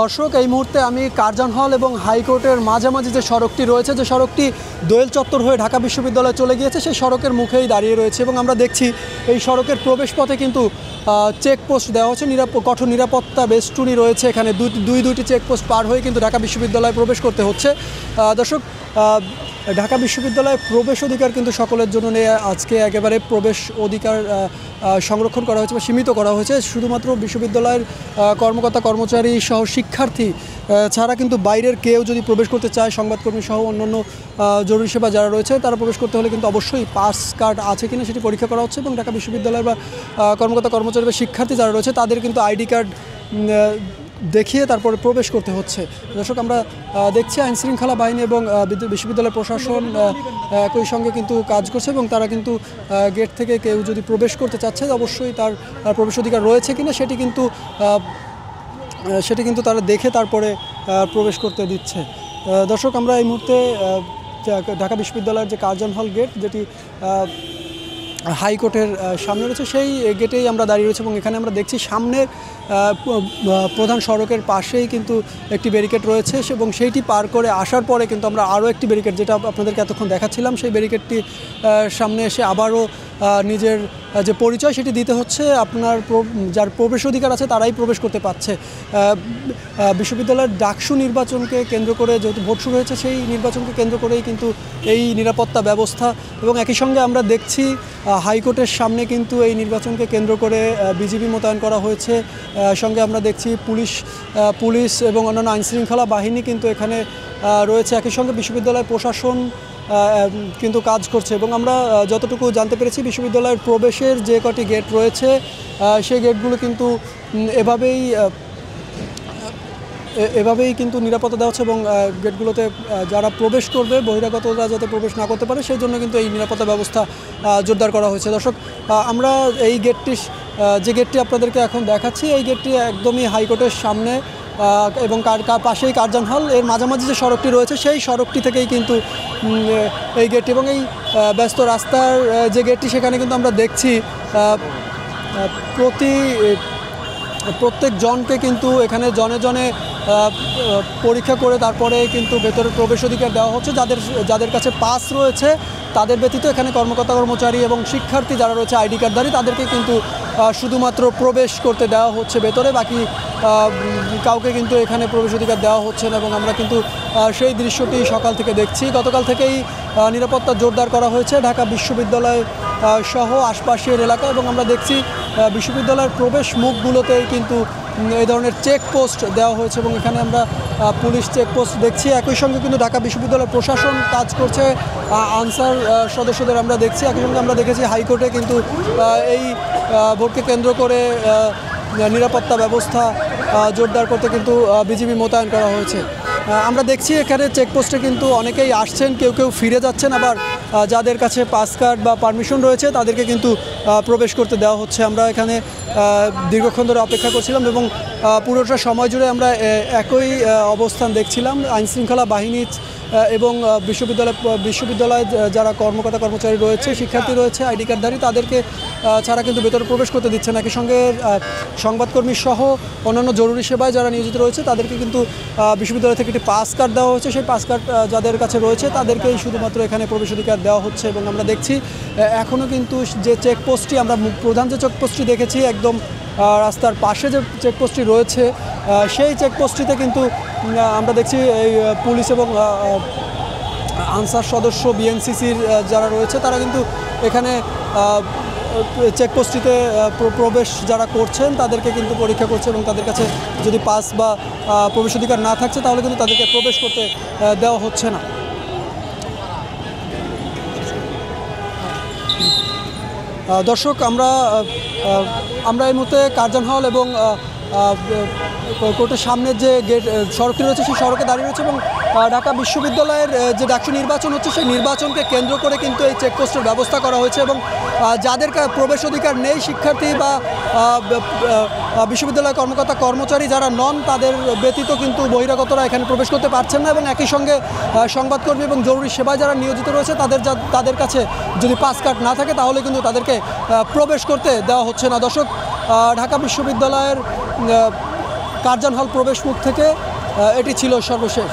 দর্শক এই মুহূর্তে আমি কার্জন হল এবং হাইকোর্টের মাঝামাঝি যে সড়কটি রয়েছে, যে সড়কটি দোয়েল চত্বর হয়ে ঢাকা বিশ্ববিদ্যালয়ে চলে গিয়েছে, সেই সড়কের মুখেই দাঁড়িয়ে রয়েছে এবং আমরা দেখছি এই সড়কের প্রবেশপথে কিন্তু চেকপোস্ট দেওয়া হচ্ছে, কঠোর নিরাপত্তা বেষ্টনী রয়েছে। এখানে দুইটি চেকপোস্ট পার হয়ে কিন্তু ঢাকা বিশ্ববিদ্যালয়ে প্রবেশ করতে হচ্ছে। দর্শক, ঢাকা বিশ্ববিদ্যালয়ে প্রবেশ অধিকার কিন্তু সকলের জন্য নিয়ে আজকে একেবারে প্রবেশ অধিকার সংরক্ষণ করা হয়েছে বা সীমিত করা হয়েছে। শুধুমাত্র বিশ্ববিদ্যালয়ের কর্মকর্তা কর্মচারী সহ শিক্ষার্থী ছাড়া কিন্তু বাইরের কেউ যদি প্রবেশ করতে চায়, সংবাদকর্মী সহ অন্যান্য জরুরি সেবা যারা রয়েছে তারা প্রবেশ করতে হলে কিন্তু অবশ্যই পাস কার্ড আছে কিনা সেটি পরীক্ষা করা হচ্ছে এবং ঢাকা বিশ্ববিদ্যালয়ের বা কর্মকর্তা কর্মচারী বা শিক্ষার্থী যারা রয়েছে তাদের কিন্তু আইডি কার্ড দেখিয়ে তারপরে প্রবেশ করতে হচ্ছে। দর্শক, আমরা দেখছি আইনশৃঙ্খলা বাহিনী এবং বিশ্ববিদ্যালয় প্রশাসন একই সঙ্গে কিন্তু কাজ করছে এবং তারা কিন্তু গেট থেকে কেউ যদি প্রবেশ করতে চাচ্ছে অবশ্যই তার প্রবেশ অধিকার রয়েছে কিনা সেটি কিন্তু তারা দেখে তারপরে প্রবেশ করতে দিচ্ছে। দর্শক, আমরা এই মুহূর্তে ঢাকা বিশ্ববিদ্যালয়ের যে কার্জন হল গেট, যেটি হাইকোর্টের সামনে রয়েছে, সেই গেটেই আমরা দাঁড়িয়ে রয়েছে এবং এখানে আমরা দেখছি সামনের প্রধান সড়কের পাশেই কিন্তু একটি ব্যারিকেড রয়েছে এবং সেইটি পার করে আসার পরে কিন্তু আমরা আরও একটি ব্যারিকেড, যেটা আপনাদেরকে এতক্ষণ দেখাচ্ছিলাম, সেই ব্যারিকেডটি সামনে এসে আবারও নিজের যে পরিচয় সেটি দিতে হচ্ছে। আপনার যার প্রবেশ অধিকার আছে তারাই প্রবেশ করতে পারছে। বিশ্ববিদ্যালয়ের ডাকসু নির্বাচনকে কেন্দ্র করে যেহেতু ভোট শুরু হয়েছে, সেই নির্বাচনকে কেন্দ্র করেই কিন্তু এই নিরাপত্তা ব্যবস্থা এবং একই সঙ্গে আমরা দেখছি হাইকোর্টের সামনে কিন্তু এই নির্বাচনকে কেন্দ্র করে বিজিবি মোতায়েন করা হয়েছে। সঙ্গে আমরা দেখছি পুলিশ এবং অন্যান্য আইনশৃঙ্খলা বাহিনী কিন্তু এখানে রয়েছে। একই সঙ্গে বিশ্ববিদ্যালয় প্রশাসন কিন্তু কাজ করছে এবং আমরা যতটুকু জানতে পেরেছি বিশ্ববিদ্যালয়ের প্রবেশের যে কটি গেট রয়েছে সেই গেটগুলো কিন্তু এভাবেই কিন্তু নিরাপত্তা দেওয়া হচ্ছে এবং গেটগুলোতে যারা প্রবেশ করবে বহিরাগতরা যাতে প্রবেশ না করতে পারে সেই জন্য কিন্তু এই নিরাপত্তা ব্যবস্থা জোরদার করা হয়েছে। দর্শক, আমরা এই যে গেটটি আপনাদেরকে এখন দেখাচ্ছি, এই গেটটি একদমই হাইকোর্টের সামনে এবং পাশেই কার্জন হল, এর মাঝামাঝি যে সড়কটি রয়েছে সেই সড়কটি থেকেই কিন্তু এই গেটটি এবং এই ব্যস্ত রাস্তার যে গেটটি সেখানে কিন্তু আমরা দেখছি প্রত্যেক জনকে কিন্তু এখানে জনে জনে পরীক্ষা করে তারপরে কিন্তু ভেতরে প্রবেশ অধিকার দেওয়া হচ্ছে। যাদের কাছে পাস রয়েছে তাদের ব্যতীত এখানে কর্মকর্তা কর্মচারী এবং শিক্ষার্থী যারা রয়েছে আইডি কার্ডধারী তাদেরকে কিন্তু শুধুমাত্র প্রবেশ করতে দেওয়া হচ্ছে ভেতরে, বাকি কাউকে কিন্তু এখানে প্রবেশ অধিকার দেওয়া হচ্ছে না এবং আমরা কিন্তু সেই দৃশ্যটি সকাল থেকে দেখছি। গতকাল থেকেই নিরাপত্তা জোরদার করা হয়েছে ঢাকা বিশ্ববিদ্যালয় সহ আশপাশের এলাকা এবং আমরা দেখছি বিশ্ববিদ্যালয়ের প্রবেশ মুখগুলোতেই কিন্তু এই ধরনের চেকপোস্ট দেওয়া হয়েছে এবং এখানে আমরা পুলিশ চেকপোস্ট দেখছি। একই সঙ্গে কিন্তু ঢাকা বিশ্ববিদ্যালয় প্রশাসন কাজ করছে, আনসার সদস্যদের আমরা দেখছি। একই সঙ্গে আমরা দেখেছি হাইকোর্টে কিন্তু এই ভোটকে কেন্দ্র করে নিরাপত্তা ব্যবস্থা জোরদার করতে কিন্তু বিজিবি মোতায়েন করা হয়েছে। আমরা দেখছি এখানে চেকপোস্টে কিন্তু অনেকেই আসছেন, কেউ ফিরে যাচ্ছেন, আবার যাদের কাছে পাস কার্ড বা পারমিশন রয়েছে তাদেরকে কিন্তু প্রবেশ করতে দেওয়া হচ্ছে। আমরা এখানে দীর্ঘক্ষণ ধরে অপেক্ষা করছিলাম এবং পুরোটা সময় জুড়ে আমরা একই অবস্থান দেখছিলাম। আইনশৃঙ্খলা বাহিনী এবং বিশ্ববিদ্যালয়ে যারা কর্মকর্তা কর্মচারী রয়েছে, শিক্ষার্থী রয়েছে, আইডি কার্ডধারী, তাদেরকে ছাড়া কিন্তু ভেতরে প্রবেশ করতে দিচ্ছে না। একই সঙ্গে সংবাদকর্মী সহ অন্যান্য জরুরি সেবায় যারা নিয়োজিত রয়েছে তাদেরকে কিন্তু বিশ্ববিদ্যালয় থেকে একটি পাস কার্ড দেওয়া হচ্ছে। সেই পাস কার্ড যাদের কাছে রয়েছে তাদেরকেই শুধুমাত্র এখানে প্রবেশ অধিকার দেওয়া হচ্ছে এবং আমরা দেখছি এখনও কিন্তু যে চেকপোস্টটি আমরা প্রধান যে চেকপোস্টটি দেখেছি একদম রাস্তার পাশে যে চেকপোস্টটি রয়েছে সেই চেকপোস্টটিতে কিন্তু আমরা দেখছি এই পুলিশ এবং আনসার সদস্য বিএনসিসির যারা রয়েছে তারা কিন্তু এখানে চেকপোস্টটিতে প্রবেশ যারা করছেন তাদেরকে কিন্তু পরীক্ষা করছে এবং তাদের কাছে যদি পাস বা প্রবেশ অধিকার না থাকছে তাহলে কিন্তু তাদেরকে প্রবেশ করতে দেওয়া হচ্ছে না। দর্শক, আমরা এই মুহূর্তে কার্জন হল এবং কোর্টের সামনে যে গেট সড়কটি রয়েছে সেই সড়কে দাঁড়িয়ে রয়েছে এবং ঢাকা বিশ্ববিদ্যালয়ের যে ডাকসু নির্বাচন হচ্ছে সেই নির্বাচনকে কেন্দ্র করে কিন্তু এই চেকপোস্টের ব্যবস্থা করা হয়েছে এবং যাদের প্রবেশ অধিকার নেই, শিক্ষার্থী বা বিশ্ববিদ্যালয় কর্মকর্তা কর্মচারী যারা নন, তাদের ব্যতীত কিন্তু বহিরাগতরা এখানে প্রবেশ করতে পারছেন না এবং একই সঙ্গে সংবাদকর্মী এবং জরুরি সেবায় যারা নিয়োজিত রয়েছে তাদের কাছে যদি পাস কার্ড না থাকে তাহলে কিন্তু তাদেরকে প্রবেশ করতে দেওয়া হচ্ছে না। দর্শক, ঢাকা বিশ্ববিদ্যালয়ের কার্জন হল প্রবেশমুখ থেকে এটি ছিল সর্বশেষ।